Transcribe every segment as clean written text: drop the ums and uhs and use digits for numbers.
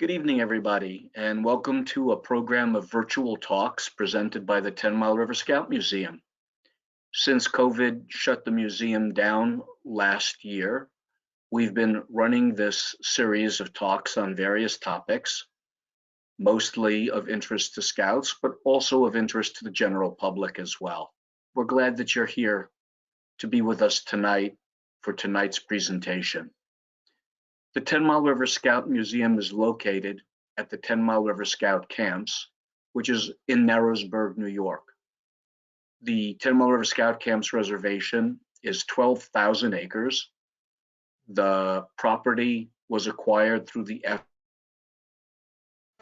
Good evening, everybody, and welcome to a program of virtual talks presented by the 10 Mile River Scout Museum. Since COVID shut the museum down last year, we've been running this series of talks on various topics, mostly of interest to Scouts, but also of interest to the general public as well. We're glad that you're here to be with us tonight for tonight's presentation. The 10 Mile River Scout Museum is located at the 10 Mile River Scout Camps, which is in Narrowsburg, New York. The 10 Mile River Scout Camps reservation is 12,000 acres. The property was acquired through the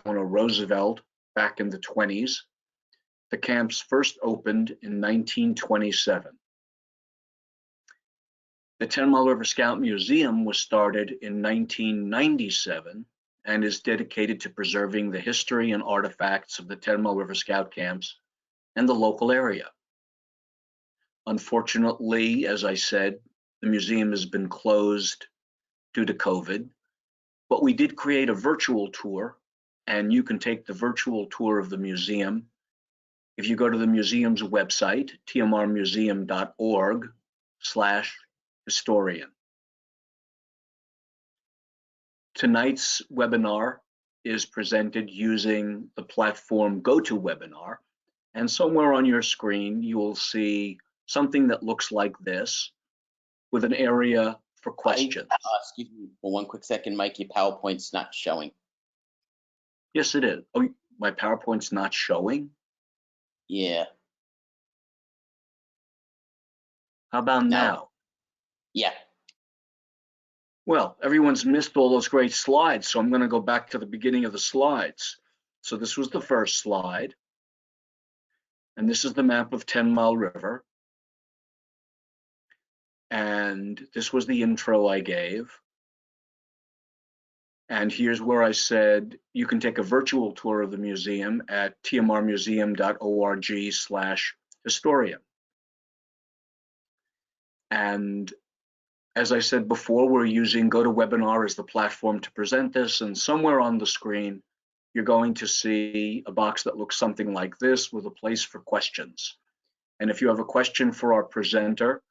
Roosevelt back in the 20s. The camps first opened in 1927. The 10 Mile River Scout Museum was started in 1997 and is dedicated to preserving the history and artifacts of the 10 Mile River Scout camps and the local area. Unfortunately, as I said, the museum has been closed due to COVID, but we did create a virtual tour, and you can take the virtual tour of the museum if you go to the museum's website, tmrmuseum.org/historian. Tonight's webinar is presented using the platform GoToWebinar, and somewhere on your screen you will see something that looks like this with an area for questions. Excuse me for one quick second, Mike, your PowerPoint's not showing. Yes, it is. Oh, my PowerPoint's not showing? Yeah. How about now? Yeah. Well, everyone's missed all those great slides, so I'm going to go back to the beginning of the slides. So this was the first slide, and this is the map of 10 Mile River. And this was the intro I gave. And here's where I said you can take a virtual tour of the museum at tmrmuseum.org/historian. And as I said before, we're using GoToWebinar as the platform to present this, and somewhere on the screen, you're going to see a box that looks something like this with a place for questions. And if you have a question for our presenter,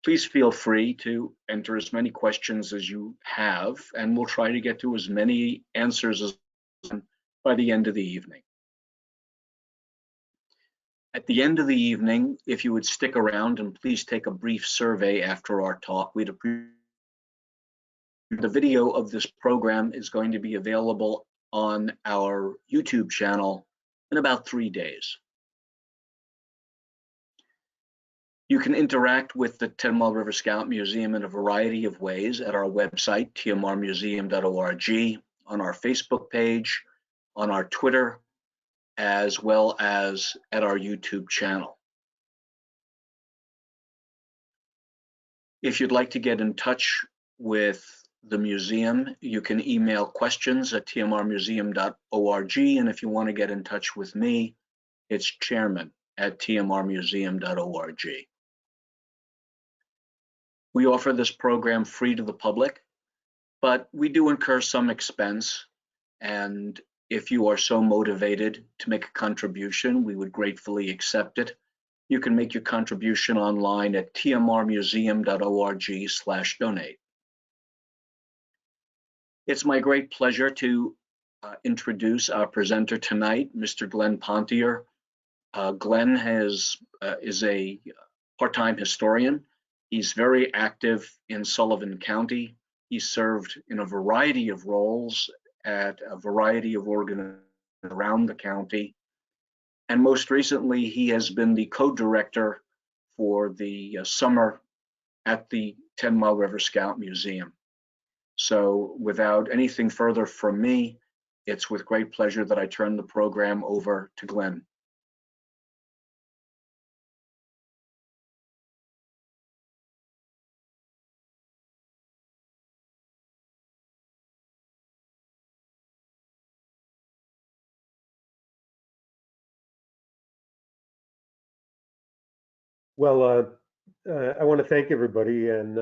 please feel free to enter as many questions as you have, and we'll try to get to as many answers as by the end of the evening. At the end of the evening, if you would stick around and please take a brief survey after our talk, we'd appreciate. The video of this program is going to be available on our YouTube channel in about 3 days. You can interact with the 10 Mile River Scout Museum in a variety of ways at our website, tmrmuseum.org, on our Facebook page, on our Twitter, as well as at our YouTube channel. If you'd like to get in touch with the museum, you can email questions at tmrmuseum.org, and if you want to get in touch with me, it's chairman@tmrmuseum.org. We offer this program free to the public, but we do incur some expense, and if you are so motivated to make a contribution, we would gratefully accept it. You can make your contribution online at tmrmuseum.org/donate. It's my great pleasure to introduce our presenter tonight, Mr. Glenn Pontier. Glenn is a part-time historian. He's very active in Sullivan County. He served in a variety of roles at a variety of organizations around the county. And most recently, he has been the co-director for the summer at the 10 Mile River Scout Museum. So without anything further from me, it's with great pleasure that I turn the program over to Glenn. Well, I want to thank everybody, and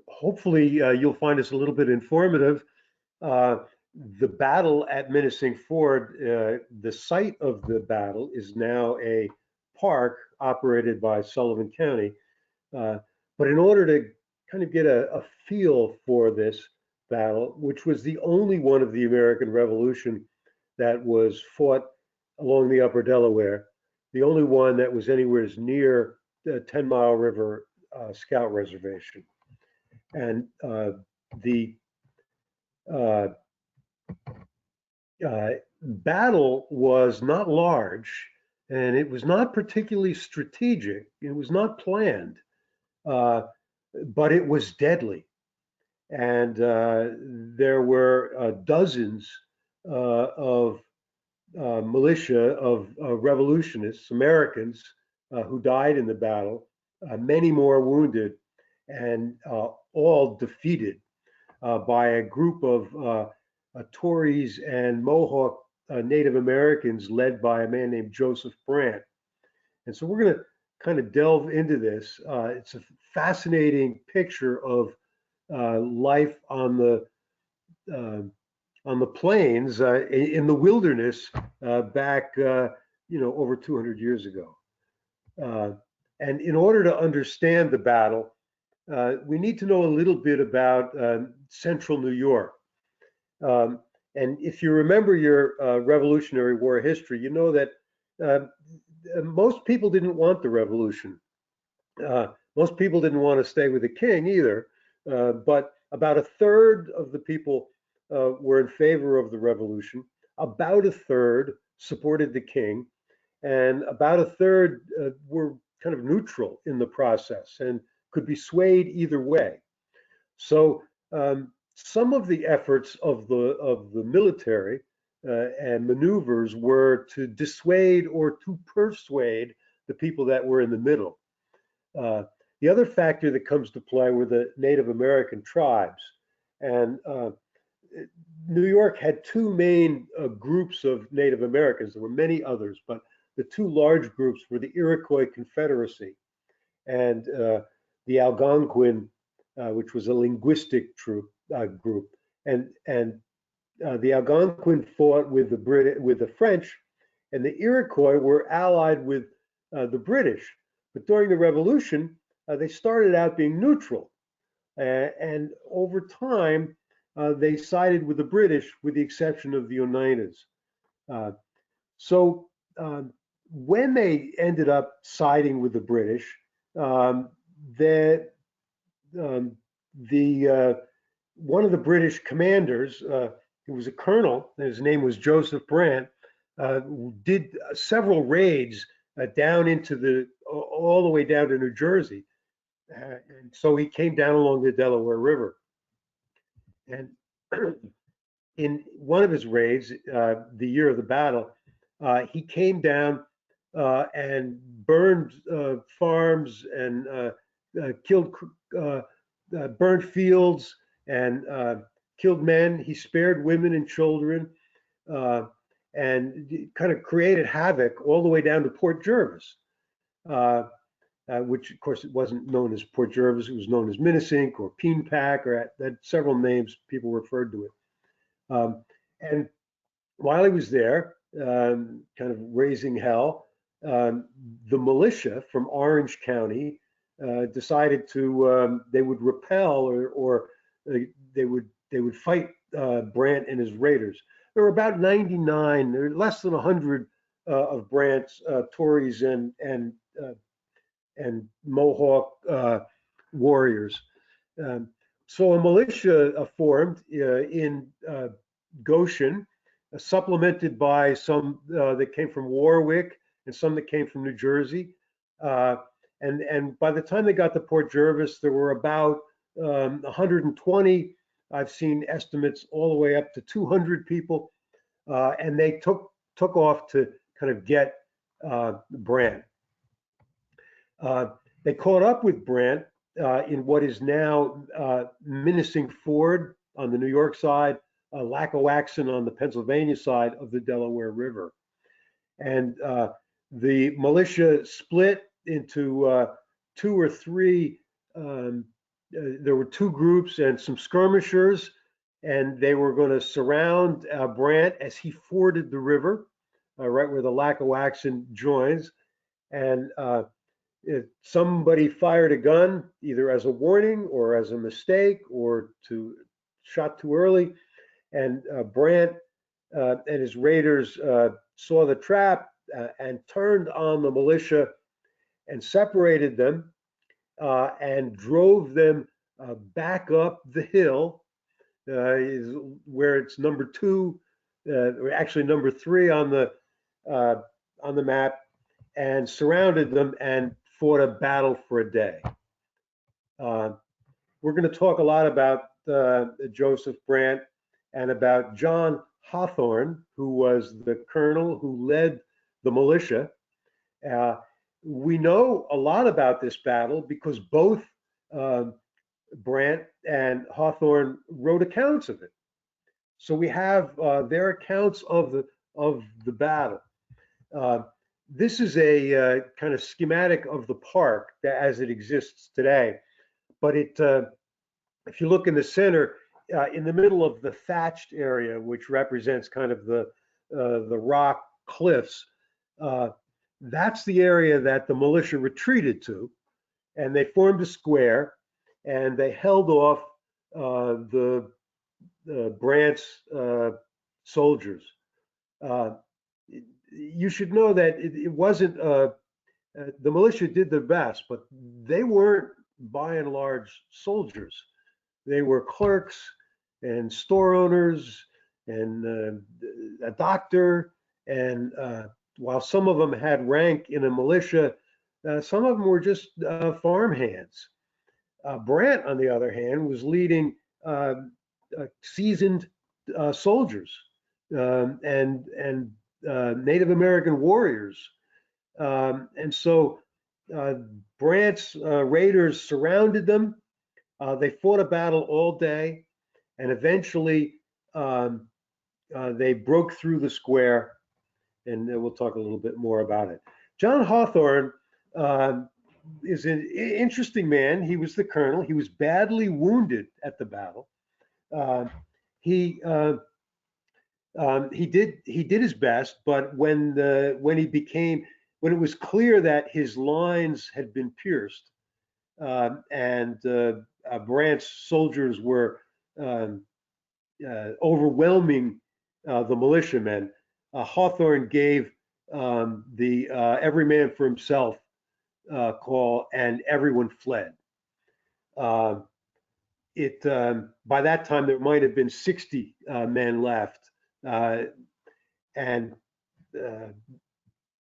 hopefully you'll find us a little bit informative. the battle at Minisink Ford, the site of the battle is now a park operated by Sullivan County. But in order to kind of get a feel for this battle, which was the only one of the American Revolution that was fought along the Upper Delaware, the only one that was anywhere near the 10 Mile River Scout Reservation. And the battle was not large, and it was not particularly strategic. It was not planned, but it was deadly. And there were dozens of militia of revolutionists, Americans, who died in the battle, many more wounded, and all defeated by a group of Tories and Mohawk Native Americans led by a man named Joseph Brant. And so we're going to kind of delve into this. It's a fascinating picture of life on the plains in the wilderness back, over 200 years ago. And in order to understand the battle, we need to know a little bit about central New York. And if you remember your Revolutionary War history, you know that most people didn't want the revolution. Most people didn't want to stay with the king either, but about a third of the people were in favor of the revolution. About a third supported the king, and about a third were kind of neutral in the process and could be swayed either way. So some of the efforts of the military and maneuvers were to dissuade or to persuade the people that were in the middle. The other factor that comes to play were the Native American tribes. And New York had two main groups of Native Americans. There were many others, but the two large groups were the Iroquois Confederacy and the Algonquin, which was a linguistic group. And the Algonquin fought with the French, and the Iroquois were allied with the British. But during the Revolution, they started out being neutral, and over time, they sided with the British, with the exception of the Oneidas. So when they ended up siding with the British, one of the British commanders, who was a colonel, his name was Joseph Brant, did several raids down into all the way down to New Jersey. And so he came down along the Delaware River. And in one of his raids, the year of the battle, he came down and burned farms and killed, burned fields and killed men. He spared women and children and kind of created havoc all the way down to Port Jervis, which of course it wasn't known as Port Jervis. It was known as Minisink or Peenpack, or had several names people referred to it. And while he was there, kind of raising hell, the militia from Orange County decided they would repel or they would fight Brant and his raiders. There were about 99. There were less than 100 of Brant's Tories and Mohawk warriors. So a militia formed in Goshen, supplemented by some that came from Warwick and some that came from New Jersey. And by the time they got to Port Jervis, there were about 120. I've seen estimates all the way up to 200 people, and they took off to kind of get Brant. They caught up with Brant in what is now Minisink Ford on the New York side, Lackawaxen on the Pennsylvania side of the Delaware River. And the militia split into two or three. There were two groups and some skirmishers, and they were going to surround Brant as he forded the river, right where the Lackawaxen joins. And somebody fired a gun, either as a warning or as a mistake or shot too early. And Brant and his raiders saw the trap and turned on the militia and separated them and drove them back up the hill, where it's number 2, or actually number 3 on the map, and surrounded them and fought a battle for a day. We're going to talk a lot about Joseph Brant and about John Hawthorne, who was the colonel who led the militia. We know a lot about this battle because both Brant and Hawthorne wrote accounts of it. So we have their accounts of the battle. This is a kind of schematic of the park as it exists today. But if you look in the center, in the middle of the thatched area, which represents kind of the rock cliffs, that's the area that the militia retreated to, and they formed a square, and they held off the Brant's soldiers. You should know that it wasn't, the militia did their best, but they weren't by and large soldiers. They were clerks and store owners and a doctor, and while some of them had rank in a militia, some of them were just farmhands. Brant, on the other hand, was leading seasoned soldiers and Native American warriors. And so Brant's raiders surrounded them. They fought a battle all day, and eventually they broke through the square, and we'll talk a little bit more about it. John Hawthorne is an interesting man. He was the colonel. He was badly wounded at the battle. He did his best, but when it was clear that his lines had been pierced, and Brant's soldiers were overwhelming the militiamen, Hawthorne gave the every man for himself call, and everyone fled. By that time, there might have been 60 men left, and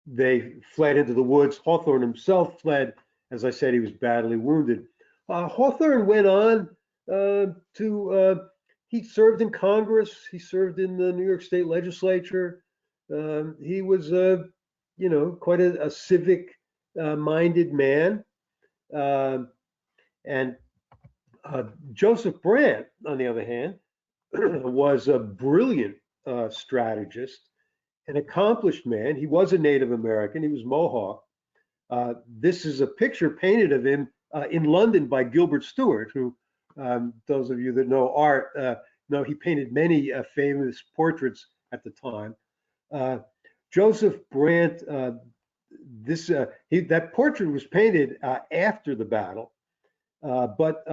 they fled into the woods. Hawthorne himself fled. As I said, he was badly wounded. Hawthorne went on he served in Congress. He served in the New York State legislature. He was, quite a civic minded man. And Joseph Brant, on the other hand, was a brilliant strategist, an accomplished man. He was a Native American. He was Mohawk. This is a picture painted of him in London by Gilbert Stuart, who, those of you that know art, know he painted many famous portraits at the time. Joseph Brant, that portrait was painted after the battle, but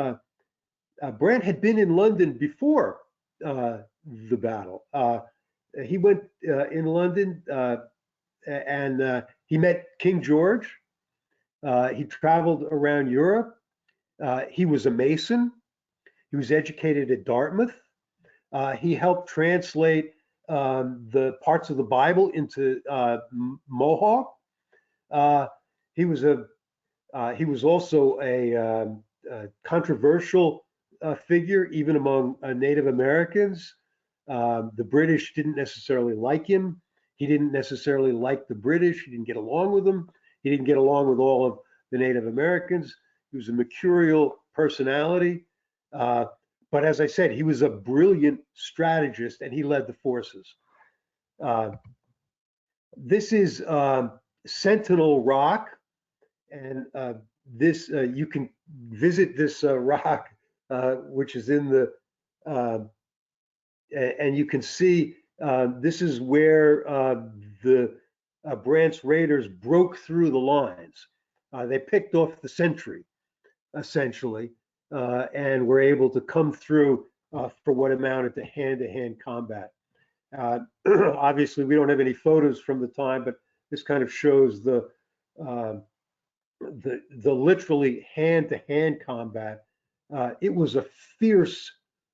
Brant had been in London before the battle. He went in London and he met King George. He traveled around Europe. He was a Mason. He was educated at Dartmouth. He helped translate the parts of the Bible into Mohawk. He was also a controversial figure even among Native Americans. The British didn't necessarily like him. He didn't necessarily like the British. He didn't get along with them. He didn't get along with all of the Native Americans. He was a mercurial personality. But as I said, he was a brilliant strategist, and he led the forces. This is Sentinel Rock, and this you can visit this rock, which is in the and you can see this is where the Brandt's raiders broke through the lines. They picked off the sentry, essentially, and were able to come through for what amounted to hand-to-hand combat. Obviously, we don't have any photos from the time, but this kind of shows the literally hand-to-hand combat. It was a fierce,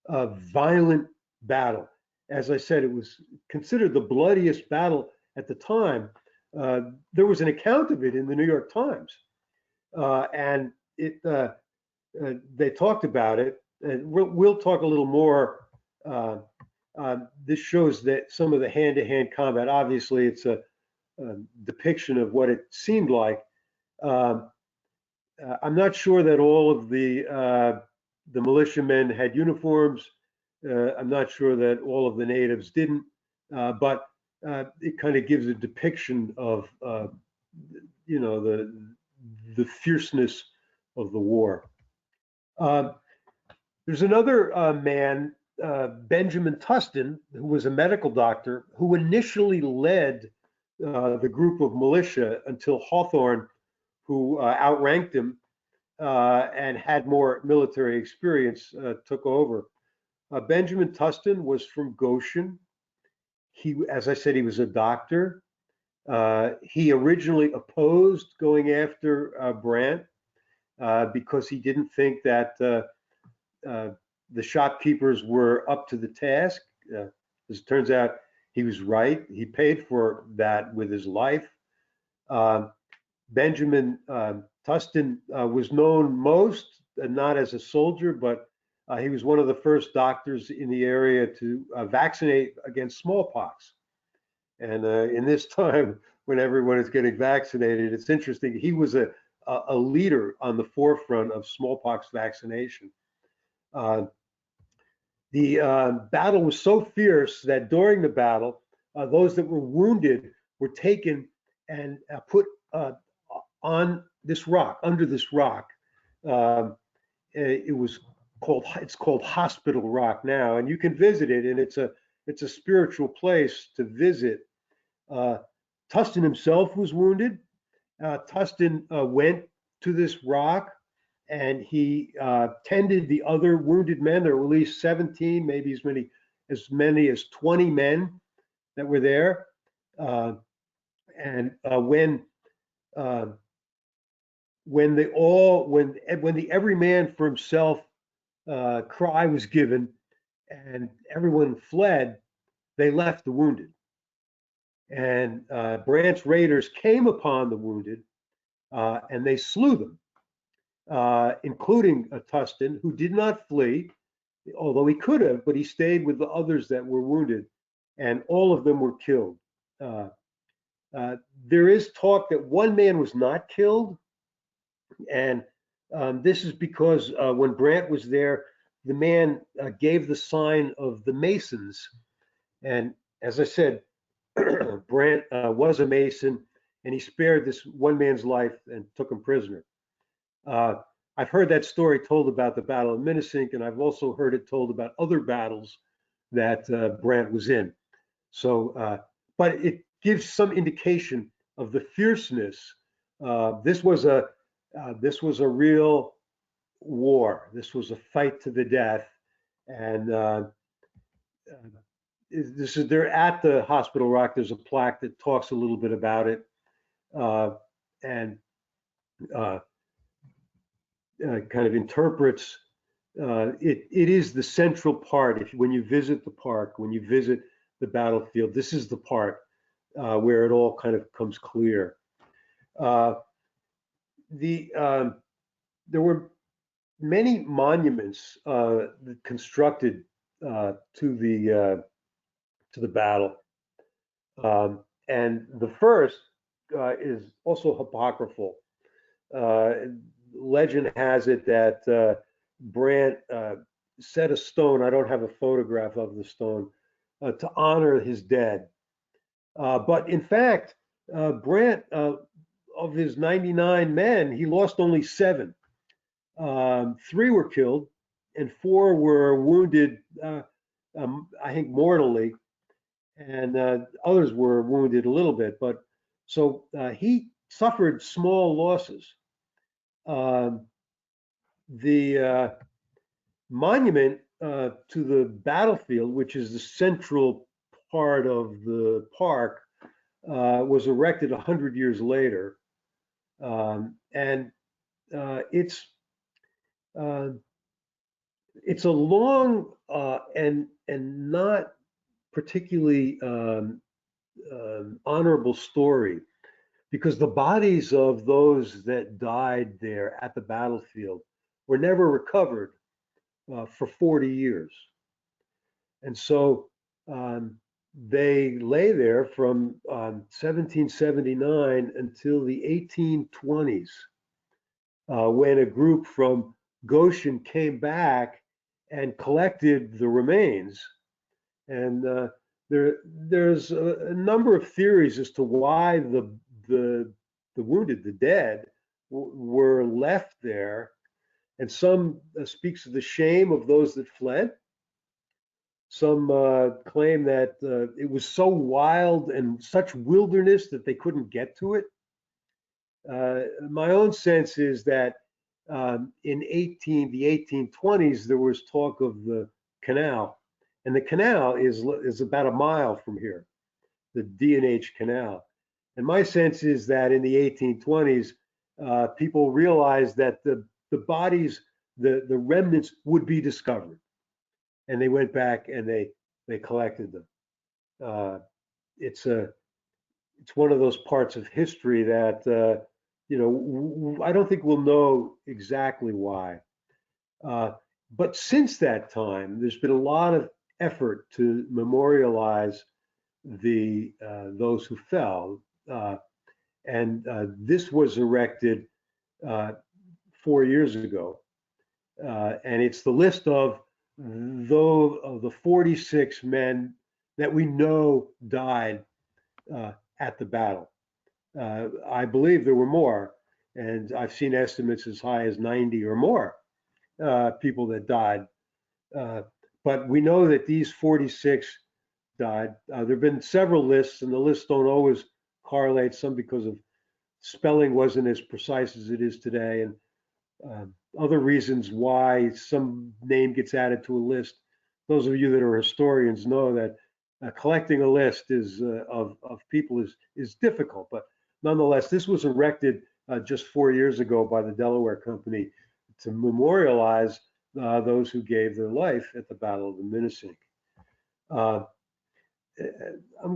violent battle. As I said, it was considered the bloodiest battle at the time. There was an account of it in the New York Times, and they talked about it. And we'll talk a little more. This shows that some of the hand-to-hand combat. Obviously, it's a depiction of what it seemed like. I'm not sure that all of the militiamen had uniforms. I'm not sure that all of the natives didn't, but it kind of gives a depiction of, you know, the fierceness of the war. There's another man, Benjamin Tustin, who was a medical doctor, who initially led the group of militia until Hawthorne, who outranked him and had more military experience, took over. Benjamin Tustin was from Goshen. He, as I said, he was a doctor. He originally opposed going after Brandt because he didn't think that the shopkeepers were up to the task. As it turns out, he was right. He paid for that with his life. Benjamin Tustin was known most, not as a soldier, but he was one of the first doctors in the area to vaccinate against smallpox. And in this time, when everyone is getting vaccinated, it's interesting. He was a leader on the forefront of smallpox vaccination. The battle was so fierce that during the battle, those that were wounded were taken and put on this rock, under this rock. It's called Hospital Rock now, and you can visit it, and it's a spiritual place to visit. Tustin himself was wounded. Tustin went to this rock, and he tended the other wounded men. There were at least 17, maybe as many as 20 men that were there. And when the every man for himself cry was given and everyone fled, they left the wounded. And Brandt's raiders came upon the wounded and they slew them, including Tustin, who did not flee, although he could have, but he stayed with the others that were wounded, and all of them were killed. There is talk that one man was not killed, and this is because when Brandt was there, the man gave the sign of the Masons. And as I said, Brandt was a Mason, and he spared this one man's life and took him prisoner. I've heard that story told about the Battle of Minisink, and I've also heard it told about other battles that Brandt was in. So, but it gives some indication of the fierceness. This was a real war. This was a fight to the death, and they're at the Hospital Rock. There's a plaque that talks a little bit about it, and kind of interprets. It is the central part. When you visit the park, when you visit the battlefield, this is the part where it all kind of comes clear. There were many monuments constructed to the battle, and the first is also apocryphal. Legend has it that Brandt set a stone. I don't have a photograph of the stone to honor his dead, but in fact, Brandt, of his 99 men, he lost only 7. 3 were killed and 4 were wounded I think mortally, and others were wounded a little bit. But so he suffered small losses. The monument to the battlefield, which is the central part of the park, was erected 100 years later, and it's a long and not particularly honorable story, because the bodies of those that died there at the battlefield were never recovered for 40 years. And so they lay there from 1779 until the 1820s, when a group from Goshen came back and collected the remains. And there's a number of theories as to why the wounded, the dead, were left there. And some speaks of the shame of those that fled. Some claim that it was so wild and such wilderness that they couldn't get to it. My own sense is that in the 1820s, there was talk of the canal, and the canal is about a mile from here, the D&H Canal. And my sense is that in the 1820s, people realized that the bodies, the remnants would be discovered, and they went back and they collected them. It's one of those parts of history that I don't think we'll know exactly why. But since that time, there's been a lot of effort to memorialize those who fell, and this was erected 4 years ago, and it's the list of the 46 men that we know died at the battle. I believe there were more, and I've seen estimates as high as 90 or more people that died. But we know that these 46 died. There have been several lists, and the lists don't always correlate, some because of spelling wasn't as precise as it is today, and other reasons why some name gets added to a list. Those of you that are historians know that collecting a list of people is difficult, but nonetheless, this was erected just 4 years ago by the Delaware Company to memorialize those who gave their life at the Battle of the Minisink. I'm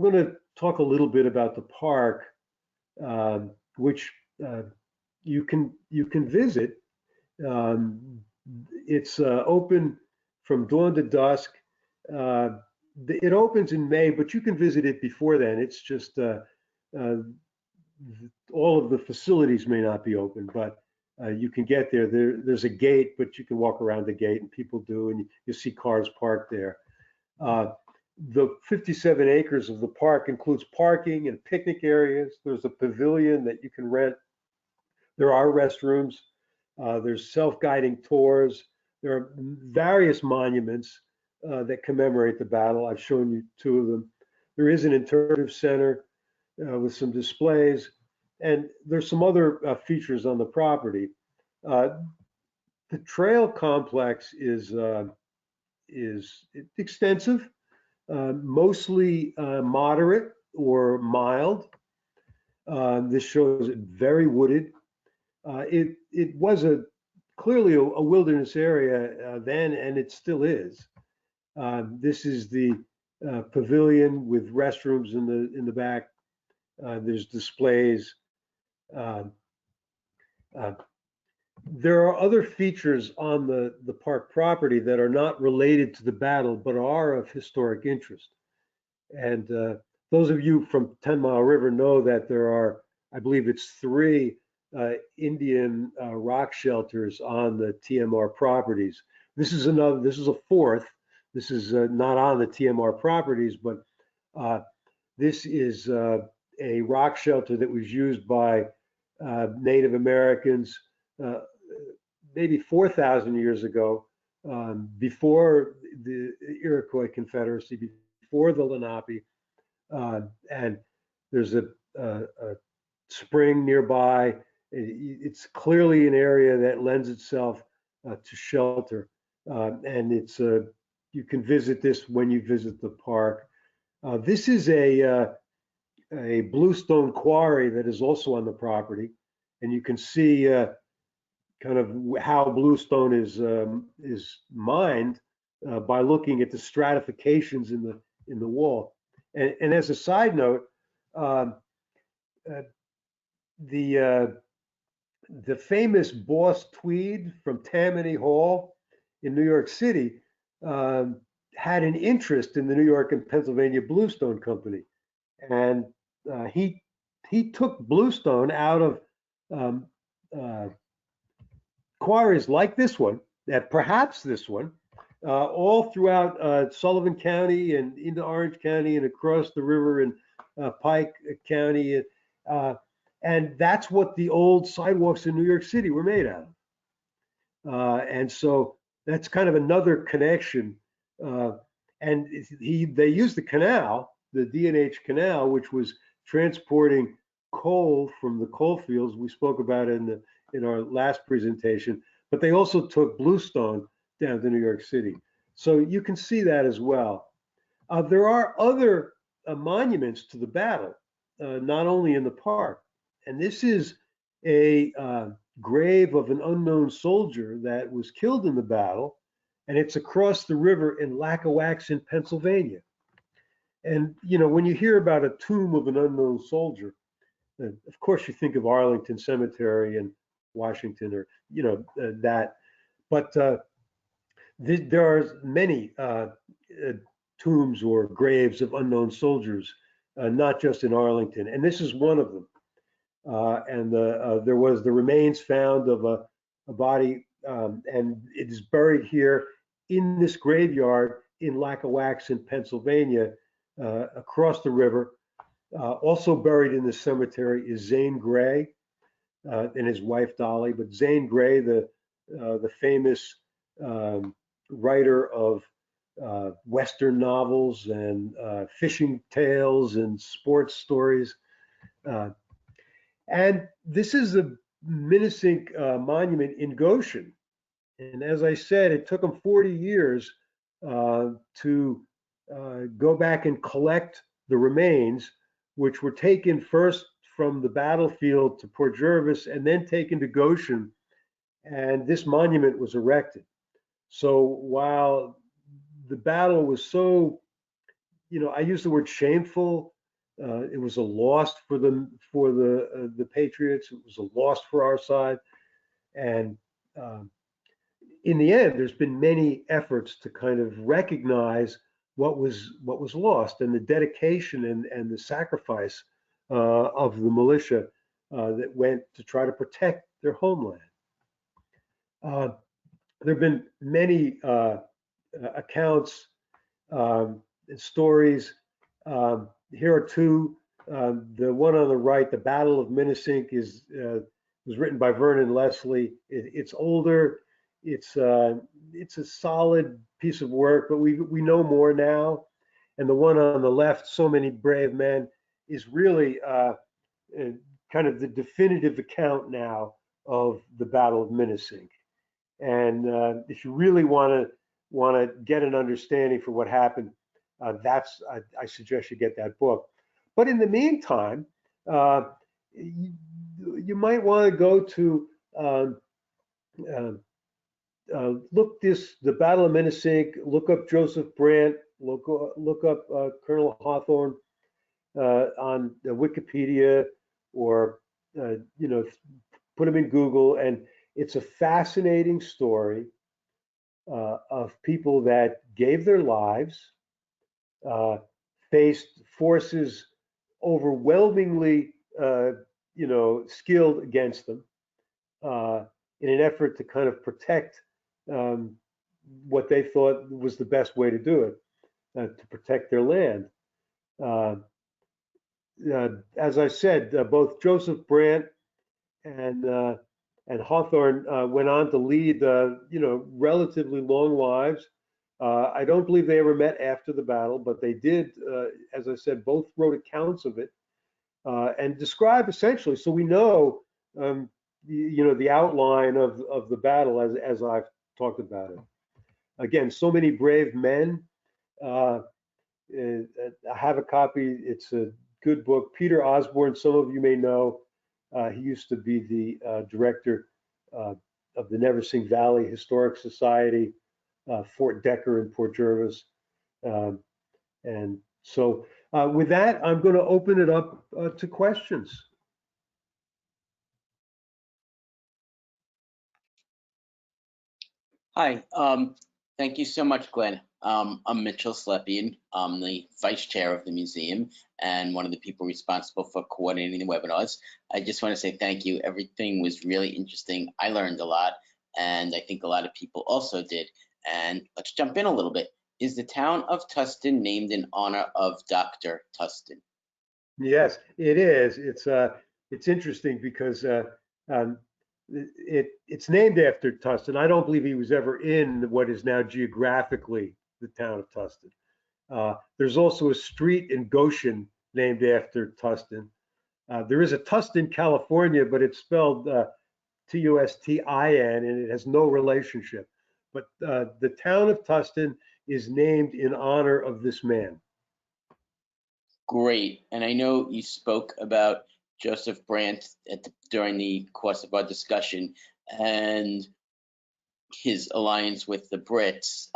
going to talk a little bit about the park, which you can visit. It's open from dawn to dusk. It opens in May, but you can visit it before then. It's just all of the facilities may not be open, but you can get there. There's a gate, but you can walk around the gate, and people do, and you see cars parked there. The 57 acres of the park includes parking and picnic areas. There's a pavilion that you can rent. There are restrooms. There's self-guiding tours. There are various monuments that commemorate the battle. I've shown you 2 of them. There is an interpretive center with some displays, and there's some other features on the property. The trail complex is extensive, mostly moderate or mild. This shows it very wooded. It was clearly a wilderness area then, and it still is. This is the pavilion with restrooms in the back. There's displays. There are other features on the park property that are not related to the battle, but are of historic interest. And those of you from 10 Mile River know that there are, I believe it's 3 Indian rock shelters on the TMR properties. This is a 4th. This is not on the TMR properties, but this is a rock shelter that was used by Native Americans maybe 4,000 years ago before the Iroquois Confederacy, before the Lenape, and there's a spring nearby. It's clearly an area that lends itself to shelter, and it's you can visit this when you visit the park. This is a bluestone quarry that is also on the property, and you can see kind of how bluestone is mined by looking at the stratifications in the wall. And as a side note, the famous Boss Tweed from Tammany Hall in New York City had an interest in the New York and Pennsylvania Bluestone Company, and he took bluestone out of quarries like this one, that perhaps this one, all throughout Sullivan County and into Orange County and across the river in Pike County. And that's what the old sidewalks in New York City were made out of. And so that's kind of another connection. And they used the canal, the D&H Canal, which was transporting coal from the coal fields we spoke about in our last presentation, but they also took bluestone down to New York City. So you can see that as well. There are other monuments to the battle, not only in the park. And this is a grave of an unknown soldier that was killed in the battle, and it's across the river in Lackawaxen, Pennsylvania. And you know, when you hear about a tomb of an unknown soldier, of course you think of Arlington Cemetery and Washington, or you know that. But there are many tombs or graves of unknown soldiers, not just in Arlington, and this is one of them. And there was the remains found of a body, and it is buried here in this graveyard in Lackawaxen, Pennsylvania, across the river. Also buried in the cemetery is Zane Grey and his wife Dolly. But Zane Grey, the famous writer of Western novels and fishing tales and sports stories. And this is a Minisink monument in Goshen. And as I said, it took them 40 years to go back and collect the remains, which were taken first from the battlefield to Port Jervis and then taken to Goshen. And this monument was erected. So while the battle was so, you know, I use the word shameful. It was a loss for the Patriots. It was a loss for our side, and in the end, there's been many efforts to kind of recognize what was lost and the dedication and the sacrifice of the militia that went to try to protect their homeland. There have been many accounts and stories. Here are two. The one on the right, the Battle of Minisink, was written by Vernon Leslie. It's older. It's a solid piece of work, but we know more now. And the one on the left, So Many Brave Men, is really kind of the definitive account now of the Battle of Minisink. And if you really want to get an understanding for what happened, I suggest you get that book. But in the meantime, you might want to go to look the Battle of Minisink, look up Joseph Brant, look up Colonel Hawthorne on Wikipedia, or you know, put them in Google, and it's a fascinating story of people that gave their lives, faced forces overwhelmingly, you know, skilled against them, in an effort to kind of protect what they thought was the best way to do it, to protect their land. As I said, both Joseph Brant and and Hawthorne went on to lead, relatively long lives. I don't believe they ever met after the battle, but they did, as I said, both wrote accounts of it and describe essentially. So we know, the outline of the battle as I've talked about it. Again, so many brave men. I have a copy. It's a good book. Peter Osborne, some of you may know. He used to be the director of the Neversink Valley Historic Society, Fort Decker in Port Jervis. And so with that, I'm going to open it up to questions. Hi, thank you so much, Glenn. I'm Mitchell Slepian. I'm the vice chair of the museum and one of the people responsible for coordinating the webinars. I just want to say thank you. Everything was really interesting. I learned a lot, and I think a lot of people also did. And let's jump in a little bit. Is the town of Tustin named in honor of Dr. Tustin? Yes, it is. It's interesting because it's named after Tustin. I don't believe he was ever in what is now geographically the town of Tustin. There's also a street in Goshen named after Tustin. There is a Tustin, California, but it's spelled Tustin, and it has no relationship. But the town of Tustin is named in honor of this man. Great. And I know you spoke about Joseph Brant during the course of our discussion and his alliance with the Brits.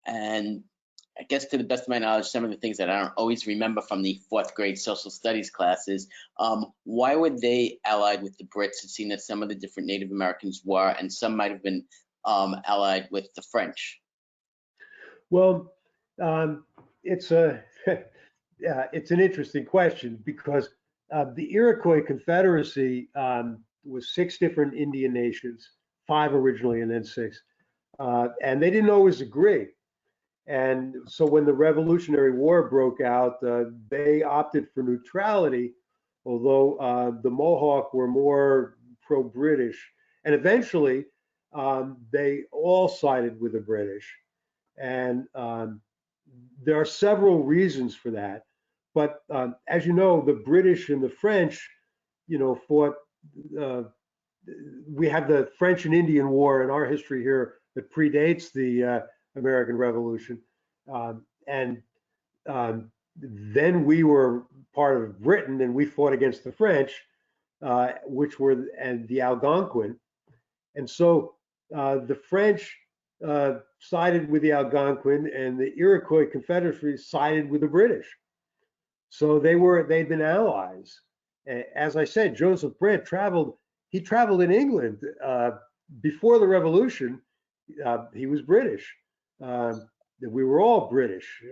And I guess to the best of my knowledge, some of the things that I don't always remember from the fourth grade social studies classes, why were they allied with the Brits? It seemed that some of the different Native Americans were, and some might have been allied with the French. Well, it's a it's an interesting question because the Iroquois Confederacy was 6 different Indian nations, 5 originally and then 6, and they didn't always agree. And so when the Revolutionary War broke out, they opted for neutrality, although the Mohawk were more pro-British. And eventually, they all sided with the British. And there are several reasons for that. But as you know, the British and the French, fought. We have the French and Indian War in our history here that predates the American Revolution, and then we were part of Britain, and we fought against the French, which were the Algonquin, and so the French sided with the Algonquin, and the Iroquois Confederacy sided with the British. So they'd been allies. As I said, Joseph Brant traveled in England before the Revolution. He was British. We were all British,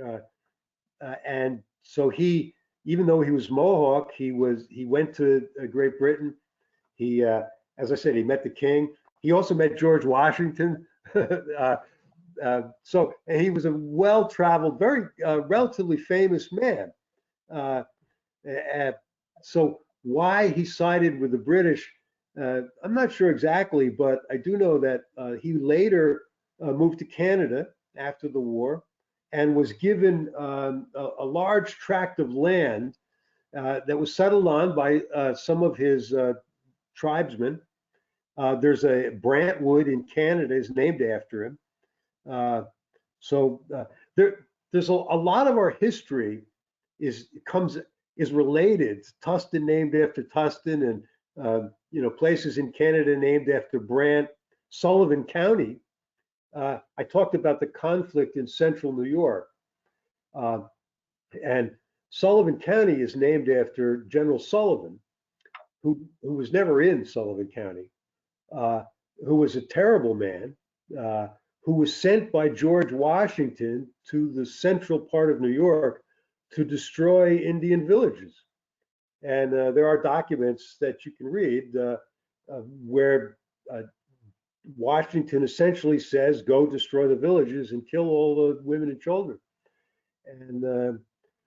and so even though he was Mohawk, he went to Great Britain. He, as I said, he met the king. He also met George Washington. So he was a well-traveled, very relatively famous man. So why he sided with the British, I'm not sure exactly, but I do know that he later moved to Canada after the war and was given a large tract of land that was settled on by some of his tribesmen. There's a Brantwood in Canada is named after him. So there's a lot of our history is related. Tustin named after Tustin, and places in Canada named after Brant. Sullivan County. I talked about the conflict in central New York, and Sullivan County is named after General Sullivan, who was never in Sullivan County, who was a terrible man, who was sent by George Washington to the central part of New York to destroy Indian villages. And there are documents that you can read where Washington essentially says, go destroy the villages and kill all the women and children. And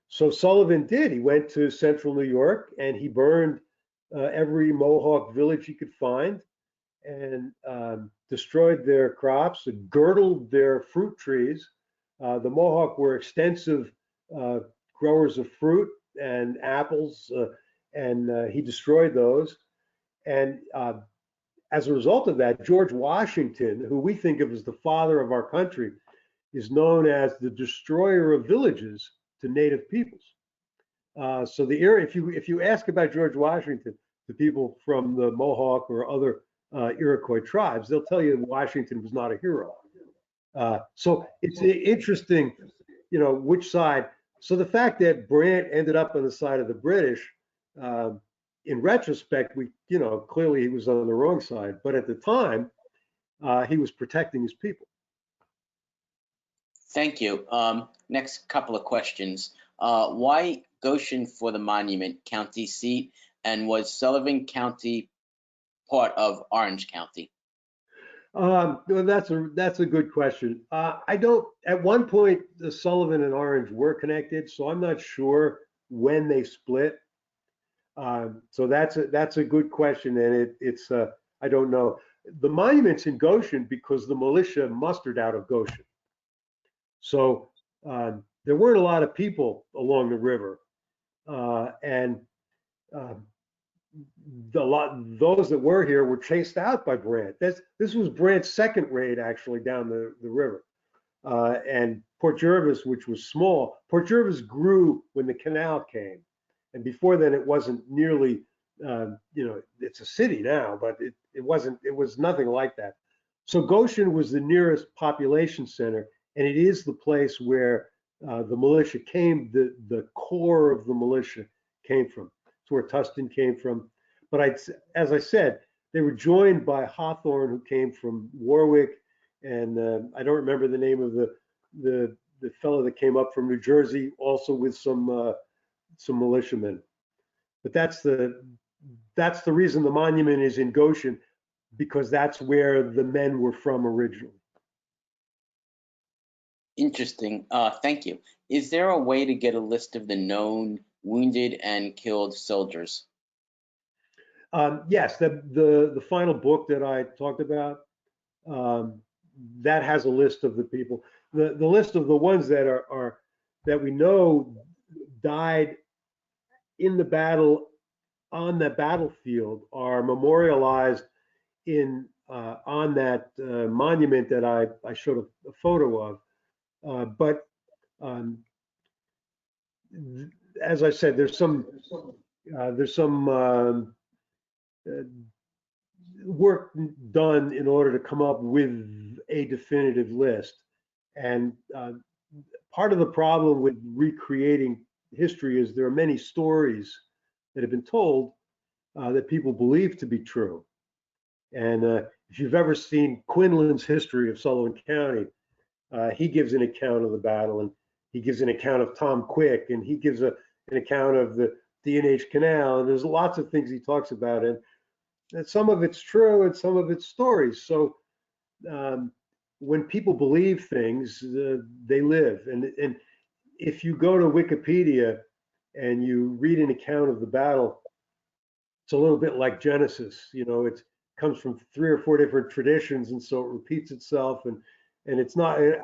so Sullivan did. He went to central New York and he burned every Mohawk village he could find. and destroyed their crops and girdled their fruit trees. The Mohawk were extensive growers of fruit and apples, and he destroyed those. And as a result of that, George Washington, who we think of as the father of our country, is known as the destroyer of villages to native peoples. So if you ask about George Washington to people from the Mohawk or other Iroquois tribes, they'll tell you Washington was not a hero. So it's interesting, which side. So the fact that Brant ended up on the side of the British, in retrospect, clearly he was on the wrong side, but at the time, he was protecting his people. Thank you. Next couple of questions. Why Goshen for the monument county seat, and was Sullivan County part of Orange County? Well, that's a good question. I don't. At one point, the Sullivan and Orange were connected, so I'm not sure when they split. So that's a good question, and it's I don't know. The monument's in Goshen because the militia mustered out of Goshen. So there weren't a lot of people along the river, and those that were here were chased out by Brant. This was Brant's second raid actually down the river, and Port Jervis, which was small. Port Jervis grew when the canal came, and before then it wasn't nearly. It's a city now, but it wasn't. It was nothing like that. So Goshen was the nearest population center, and it is the place where the militia came. The core of the militia came from. It's where Tustin came from. But as I said, they were joined by Hawthorne, who came from Warwick, and I don't remember the name of the fellow that came up from New Jersey, also with some militiamen. But that's the reason the monument is in Goshen, because that's where the men were from originally. Interesting. Thank you. Is there a way to get a list of the known wounded and killed soldiers? Yes, the final book that I talked about, that has a list of the people. The list of the ones that are that we know died in the battle on the battlefield are memorialized on that monument that I showed a photo of. But as I said, there's some work done in order to come up with a definitive list. And part of the problem with recreating history is there are many stories that have been told that people believe to be true. And if you've ever seen Quinlan's History of Sullivan County, he gives an account of the battle, and he gives an account of Tom Quick, and he gives an account of the D&H Canal, and there's lots of things he talks about, and some of it's true and some of it's stories. So when people believe things, they live. And if you go to Wikipedia and you read an account of the battle, it's a little bit like Genesis. It comes from 3 or 4 different traditions, and so it repeats itself, and it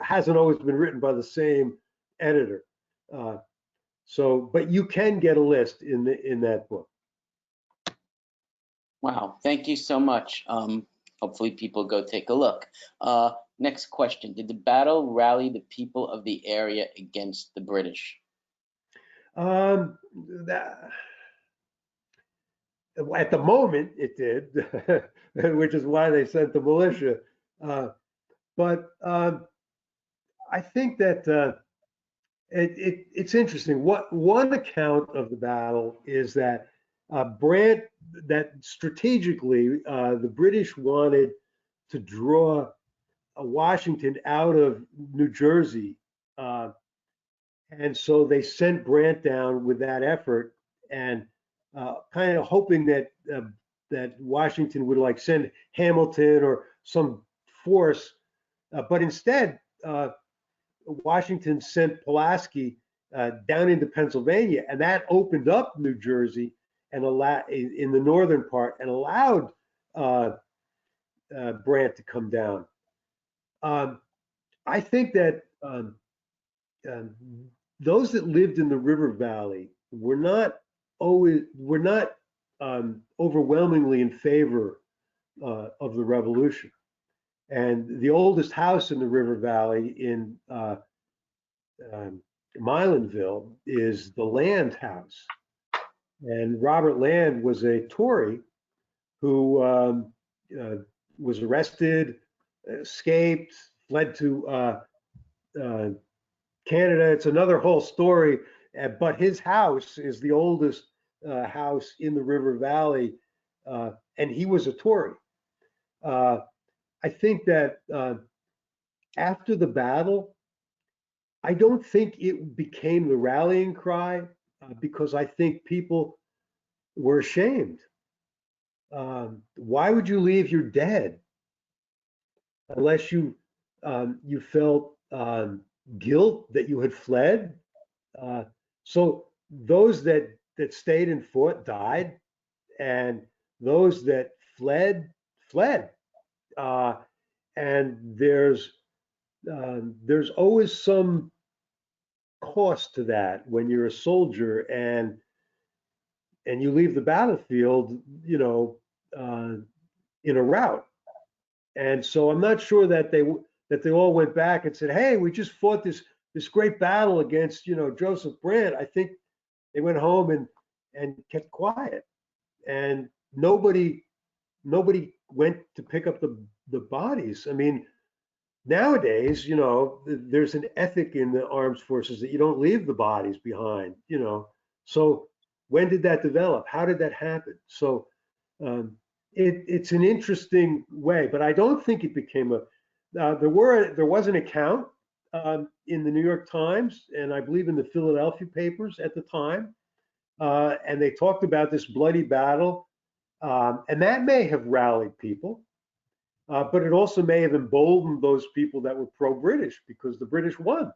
hasn't always been written by the same editor. But you can get a list in that book. Wow, thank you so much. Hopefully people go take a look. Next question. Did the battle rally the people of the area against the British? At the moment, it did, which is why they sent the militia. But I think that it's interesting. One account of the battle is that Brant, that strategically the British wanted to draw Washington out of New Jersey, and so they sent Brant down with that effort, and kind of hoping that Washington would send Hamilton or some force, but instead Washington sent Pulaski down into Pennsylvania, and that opened up New Jersey and in the northern part, and allowed Brant to come down. I think that those that lived in the river valley were not overwhelmingly in favor of the revolution. And the oldest house in the river valley in Milanville is the Land House. And Robert Land was a Tory who was arrested, escaped, fled to Canada. It's another whole story, but his house is the oldest house in the river valley, and he was a Tory. I think that after the battle, I don't think it became the rallying cry because I think people were ashamed. Why would you leave your dead unless you felt guilt that you had fled? So those that stayed and fought died, and those that fled. And there's always some cost to that when you're a soldier and you leave the battlefield, in a rout. And so I'm not sure that they all went back and said, "Hey, we just fought this great battle against, Joseph Brant." I think they went home and kept quiet, and nobody went to pick up the bodies. I mean, nowadays, there's an ethic in the armed forces that you don't leave the bodies behind, So when did that develop? How did that happen? So it's an interesting way, but I don't think it became there was an account in the New York Times, and I believe in the Philadelphia papers at the time, and they talked about this bloody battle, and that may have rallied people. But it also may have emboldened those people that were pro-British because the British won.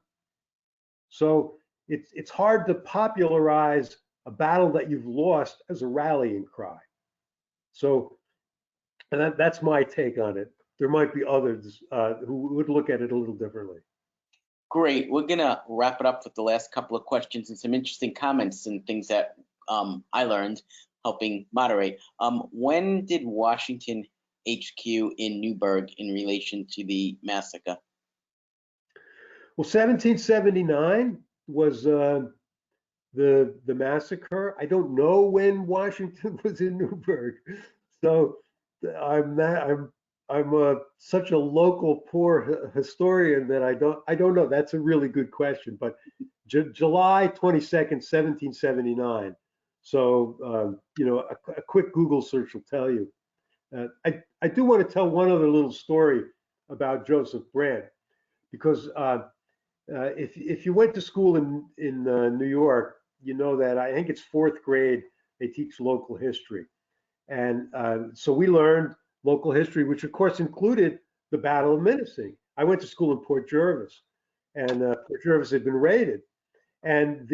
So it's hard to popularize a battle that you've lost as a rallying cry. So and that's my take on it. There might be others who would look at it a little differently. Great. We're going to wrap it up with the last couple of questions and some interesting comments and things that I learned helping moderate. When did Washington HQ in Newburgh in relation to the massacre? Well, 1779 was the massacre. I don't know when Washington was in Newburgh, so I'm such a local poor historian that I don't know. That's a really good question, but July 22nd, 1779. So a quick Google search will tell you. I do want to tell one other little story about Joseph Brant, because if you went to school in New York, you know that I think it's 4th grade, they teach local history. And so we learned local history, which of course included the Battle of Minisink. I went to school in Port Jervis, and Port Jervis had been raided. And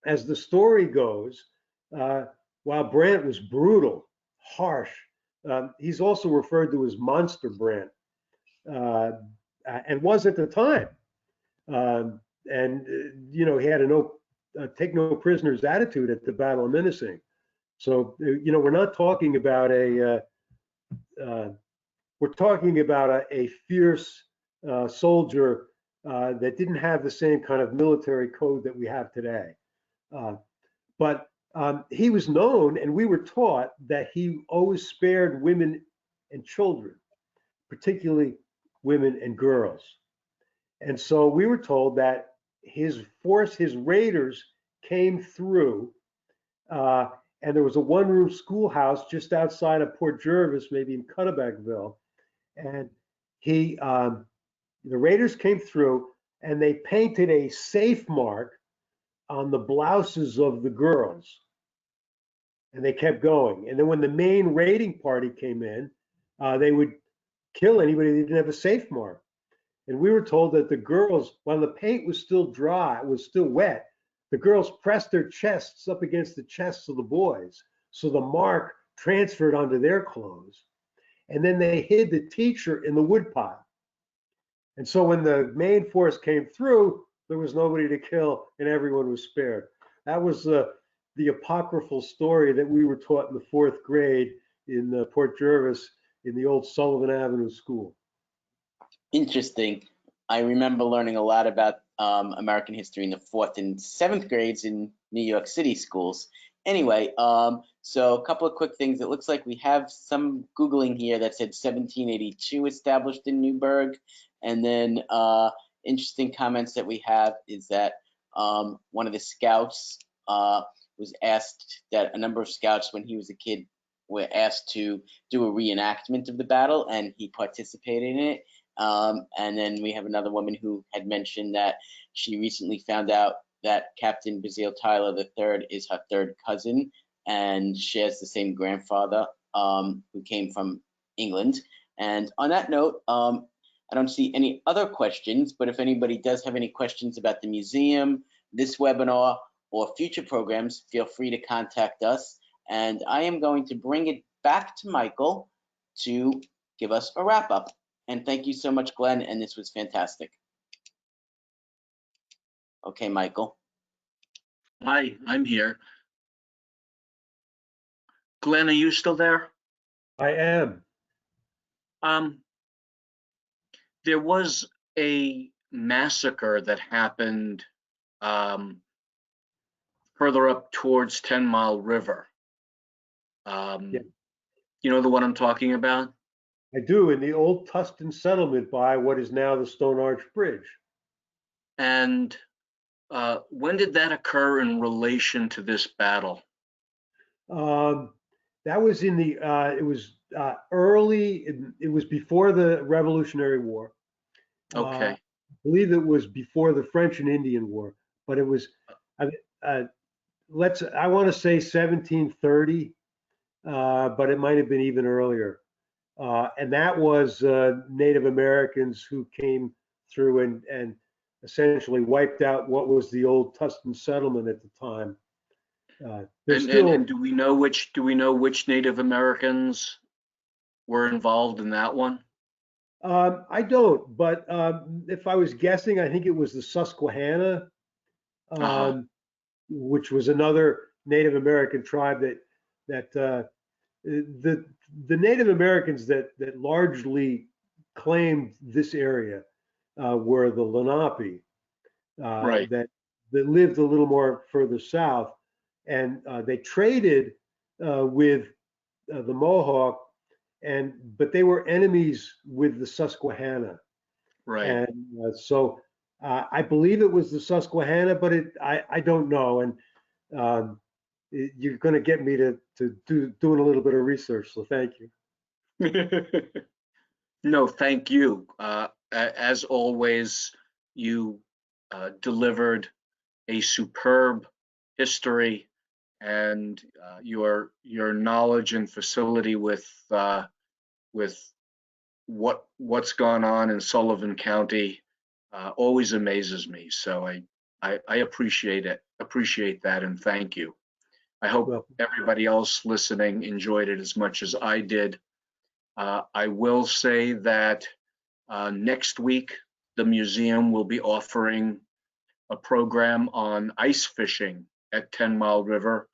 as the story goes, while Brant was brutal, harsh, he's also referred to as Monster Brant, and was at the time. He had a take no prisoners attitude at the Battle of Minisink. So we're not talking about we're talking about a fierce soldier that didn't have the same kind of military code that we have today. But he was known, and we were taught that he always spared women and children, particularly women and girls. And so we were told that his force, his raiders, came through, and there was a one-room schoolhouse just outside of Port Jervis, maybe in Cutterbackville, and the raiders came through, and they painted a safe mark on the blouses of the girls, and they kept going. And then when the main raiding party came in, they would kill anybody that didn't have a safe mark. And we were told that the girls, while the paint was still dry, was still wet, the girls pressed their chests up against the chests of the boys, so the mark transferred onto their clothes. and then they hid the teacher in the woodpile. And so when the main force came through, there was nobody to kill and everyone was spared. That was the apocryphal story that we were taught in the 4th grade in Port Jervis in the old Sullivan Avenue school. Interesting. I remember learning a lot about American history in the 4th and 7th grades in New York City schools. Anyway, so a couple of quick things. It looks like we have some Googling here that said 1782 established in Newburgh. And then interesting comments that we have is that one of the scouts was asked, that a number of scouts when he was a kid were asked to do a reenactment of the battle, and he participated in it. And then we have another woman who had mentioned that she recently found out that Captain Bazile Tyler III is her 3rd cousin and shares the same grandfather who came from England. And on that note, I don't see any other questions, but if anybody does have any questions about the museum, this webinar, or future programs, feel free to contact us. And I am going to bring it back to Michael to give us a wrap up. And thank you so much, Glenn, and this was fantastic. Okay, Michael. Hi, I'm here. Glenn, are you still there? I am. There was a massacre that happened further up towards 10 Mile River. Yeah. You know the one I'm talking about? I do, in the old Tustin settlement by what is now the Stone Arch Bridge. And when did that occur in relation to this battle? That was in the, it was early, it was before the Revolutionary War. Okay. I believe it was before the French and Indian War, but it was, I want to say 1730, but it might have been even earlier. And that was Native Americans who came through and essentially wiped out what was the old Tustin settlement at the time. And do we know which Native Americans were involved in that one? I don't, but if I was guessing, I think it was the Susquehanna, which was another Native American tribe that the Native Americans that largely claimed this area were the Lenape, Right. that lived a little more further south, and they traded with the Mohawk, but they were enemies with the Susquehanna. Right. And so I believe it was the Susquehanna, but I don't know. And you're going to get me to doing a little bit of research, so thank you. No, thank you. As always, you delivered a superb history, and your knowledge and facility with what's gone on in Sullivan County always amazes me. So I appreciate that, and thank you. I hope everybody else listening enjoyed it as much as I did. I will say that next week, the museum will be offering a program on ice fishing at 10 Mile River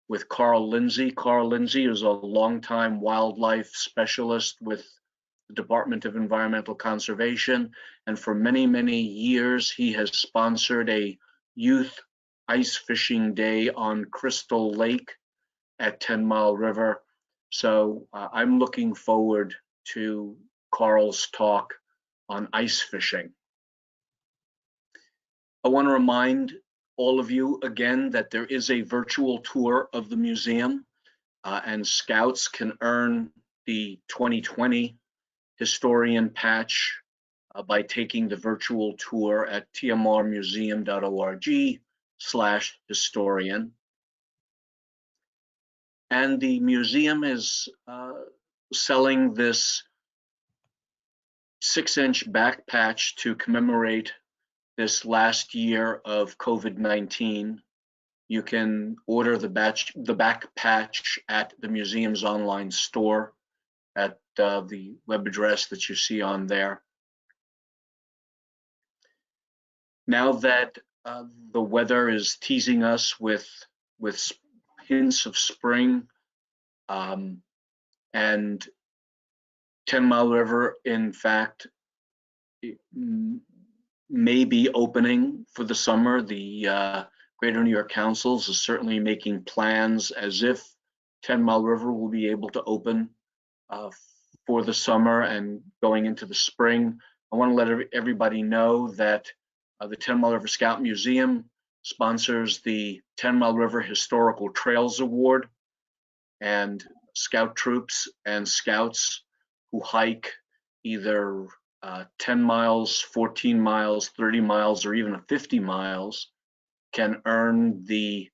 with Carl Lindsay. Carl Lindsay is a longtime wildlife specialist with the Department of Environmental Conservation, and for many, many years, he has sponsored a youth ice fishing day on Crystal Lake at 10 Mile River. So I'm looking forward to Carl's talk on ice fishing. I want to remind all of you again that there is a virtual tour of the museum, and scouts can earn the 2020 historian patch by taking the virtual tour at tmrmuseum.org/historian. And the museum is selling this 6-inch back patch to commemorate this last year of COVID-19. You can order the back patch at the museum's online store at the web address that you see on there. Now that the weather is teasing us with hints of spring, and 10 Mile River, in fact, may be opening for the summer. The Greater New York Councils is certainly making plans as if 10 Mile River will be able to open for the summer and going into the spring. I want to let everybody know that the 10 Mile River Scout Museum sponsors the 10 Mile River Historical Trails Award, and scout troops and scouts who hike either 10 miles, 14 miles, 30 miles, or even 50 miles can earn the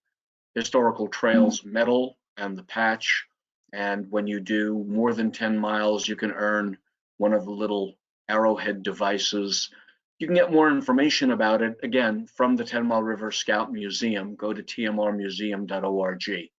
Historical Trails Medal and the patch. And when you do more than 10 miles, you can earn one of the little arrowhead devices. You can get more information about it, again, from the 10 Mile River Scout Museum. Go to tmrmuseum.org.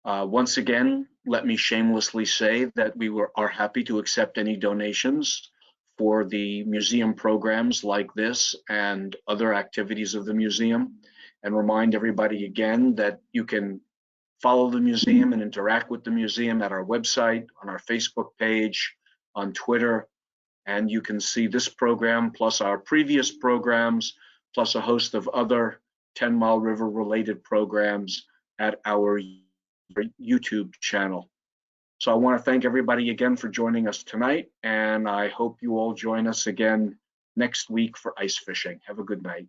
Once again, let me shamelessly say that we are happy to accept any donations for the museum programs like this and other activities of the museum, and remind everybody again that you can follow the museum and interact with the museum at our website, on our Facebook page, on Twitter, and you can see this program plus our previous programs plus a host of other 10 Mile River related programs at our YouTube channel. So I want to thank everybody again for joining us tonight, and I hope you all join us again next week for ice fishing. Have a good night.